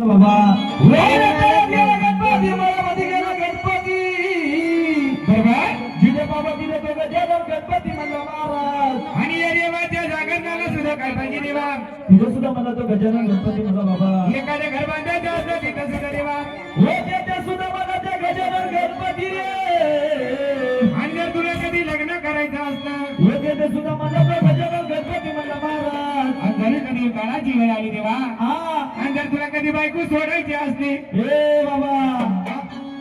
बाबा गणपती मला मध्ये गेला गणपती बरोबर जिथे बाबा तिथे तो गजानन गणपती म्हणला महाराज आणि अरे माझ्या जागरणाला सुद्धा काय पाहिजे देवा तिथे सुद्धा मला तो गजानन गणपती म्हणला बाबा एखाद्या घर बांधायचं असतं तिथं सुद्धा देवा हो त्याच्या सुद्धा मला त्या गजानन गणपती रे आणि तुला कधी लग्न करायचं असतं हो त्याच्या सुद्धा मला तो गजानन गणपती म्हणला महाराज आणि कधी काळाची वेळ आली देवा आणि जर तुला कधी बायको सोडायची असते हे बाबा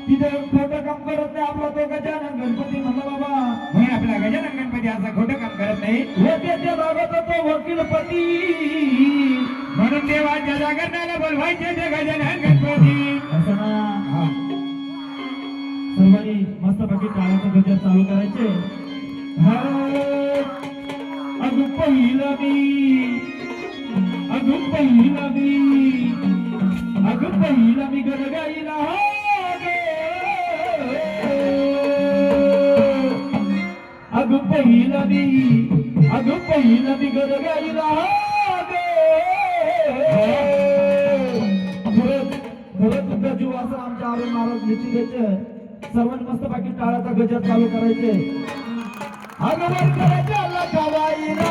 तिथे खोटं काम करत नाही आपला तो गजानन गणपती म्हणला बाबा म्हणून आपला गजानन गणपती असं खोटं काम करत नाही त्याच्या भागात तो वकीलपती म्हणून देवाच्या जागरणाला बोलवायचे ते गजानन गणपती असं ना सर्वांनी मस्त पैकी टाळाचा गजर चालू करायचे अजून पहिला मी गडगाईला अगं पहिला मी गडगाईला तुमचा जीव असं आमच्या आरोग्य महाराज निश्चित द्यायचे सर्वांनी मस्त बाकी टाळाचा गजर चालू करायचे अगोदर करायचे अल्ला खावाईला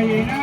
Yeah.